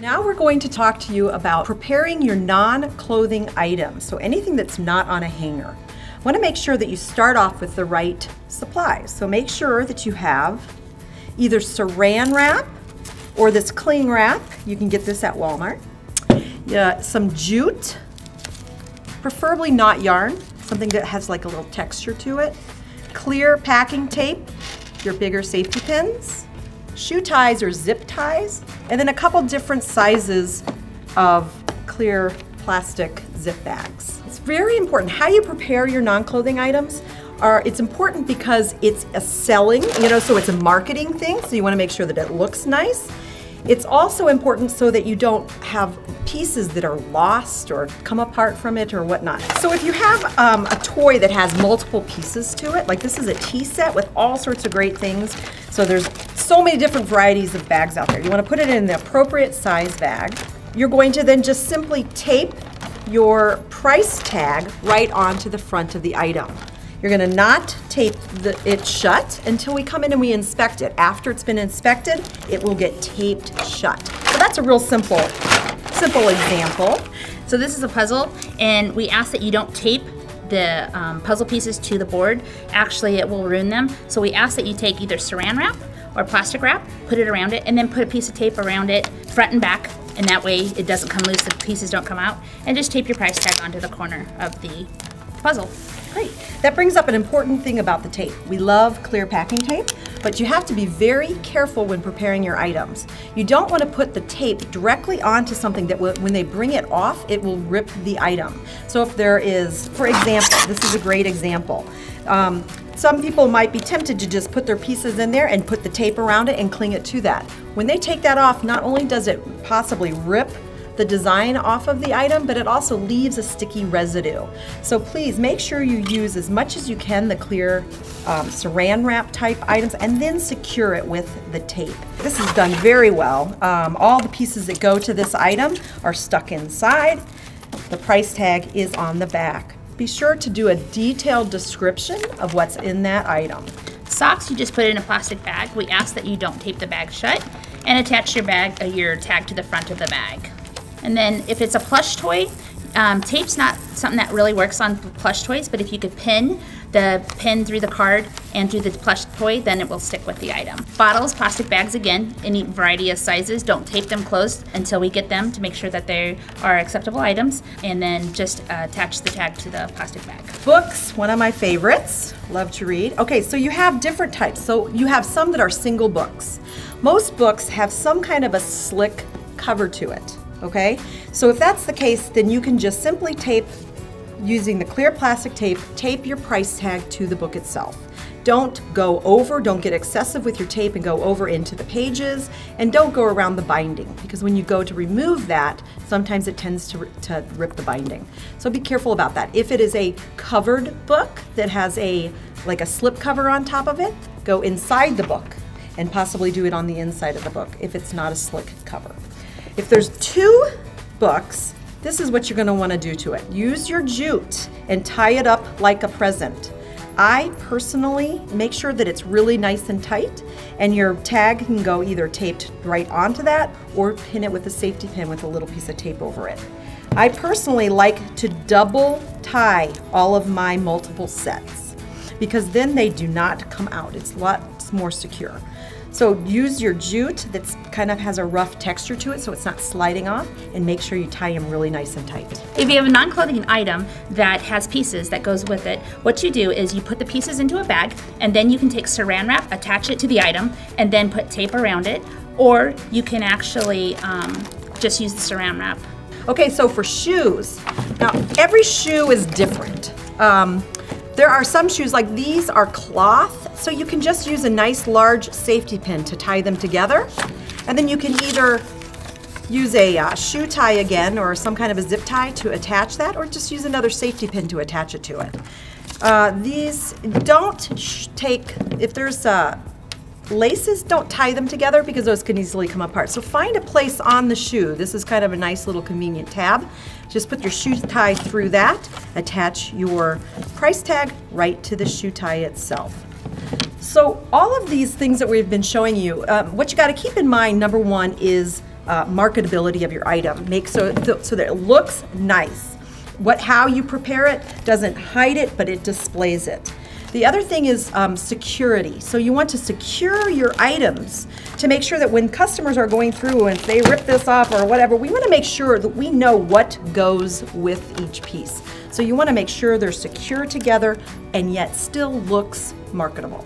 Now we're going to talk to you about preparing your non-clothing items, so anything that's not on a hanger. I want to make sure that you start off with the right supplies. So make sure that you have either saran wrap or this cling wrap. You can get this at Walmart. Some jute, preferably not yarn, something that has like a little texture to it. Clear packing tape, your bigger safety pins, shoe ties or zip ties, and then a couple different sizes of clear plastic zip bags. It's very important how you prepare your non-clothing items. It's important because it's a selling, so it's a marketing thing, so you want to make sure that it looks nice. It's also important so that you don't have pieces that are lost or come apart from it or whatnot. So if you have a toy that has multiple pieces to it, like this is a tea set with all sorts of great things, so there's so many different varieties of bags out there. You want to put it in the appropriate size bag. You're going to then just simply tape your price tag right onto the front of the item. You're going to not tape it shut until we come in and we inspect it. After it's been inspected, it will get taped shut. So that's a real simple example. So this is a puzzle, and we ask that you don't tape the puzzle pieces to the board. Actually, it will ruin them. So we ask that you take either saran wrap or plastic wrap, put it around it, and then put a piece of tape around it, front and back, and that way it doesn't come loose, the pieces don't come out, and just tape your price tag onto the corner of the puzzle. Great. That brings up an important thing about the tape. We love clear packing tape, but you have to be very careful when preparing your items. You don't want to put the tape directly onto something that when they bring it off, it will rip the item. So if there is, for example, this is a great example. Some people might be tempted to just put their pieces in there and put the tape around it and cling it to that. When they take that off, not only does it possibly rip the design off of the item, but it also leaves a sticky residue. So please make sure you use as much as you can the clear saran wrap type items and then secure it with the tape. This is done very well. All the pieces that go to this item are stuck inside. The price tag is on the back. Be sure to do a detailed description of what's in that item. Socks, you just put it in a plastic bag. We ask that you don't tape the bag shut and attach your tag to the front of the bag. And then if it's a plush toy, tape's not something that really works on plush toys, but if you could pin the pin through the card and through the plush toy, then it will stick with the item. Bottles, plastic bags, again, any variety of sizes. Don't tape them closed until we get them to make sure that they are acceptable items, and then just attach the tag to the plastic bag. Books, one of my favorites, love to read. Okay, so you have different types. So you have some that are single books. Most books have some kind of a slick cover to it. Okay, so if that's the case, then you can just simply tape, using the clear plastic tape, tape your price tag to the book itself. Don't go over, don't get excessive with your tape and go over into the pages, and don't go around the binding, because when you go to remove that, sometimes it tends to rip the binding. So be careful about that. If it is a covered book that has like a slip cover on top of it, go inside the book and possibly do it on the inside of the book if it's not a slick cover. If there's two books, this is what you're going to want to do to it. Use your jute and tie it up like a present. I personally make sure that it's really nice and tight, and your tag can go either taped right onto that or pin it with a safety pin with a little piece of tape over it. I personally like to double tie all of my multiple sets because then they do not come out. It's lots more secure. So use your jute that kind of has a rough texture to it so it's not sliding off, and make sure you tie them really nice and tight. If you have a non-clothing item that has pieces that goes with it, what you do is you put the pieces into a bag, and then you can take saran wrap, attach it to the item, and then put tape around it, or you can actually just use the saran wrap. Okay, so for shoes, now every shoe is different. There are some shoes, like these are cloth, so you can just use a nice large safety pin to tie them together. And then you can either use a shoe tie again or some kind of a zip tie to attach that, or just use another safety pin to attach it to it. These don't take, if there's laces, don't tie them together because those can easily come apart. So find a place on the shoe. This is kind of a nice little convenient tab. Just put your shoe tie through that, attach your price tag right to the shoe tie itself. So all of these things that we've been showing you, what you got to keep in mind, number one, is marketability of your item. Make so that it looks nice. How you prepare it doesn't hide it, but it displays it. The other thing is security. So you want to secure your items to make sure that when customers are going through and they rip this off or whatever, we want to make sure that we know what goes with each piece. So you want to make sure they're secure together and yet still looks marketable.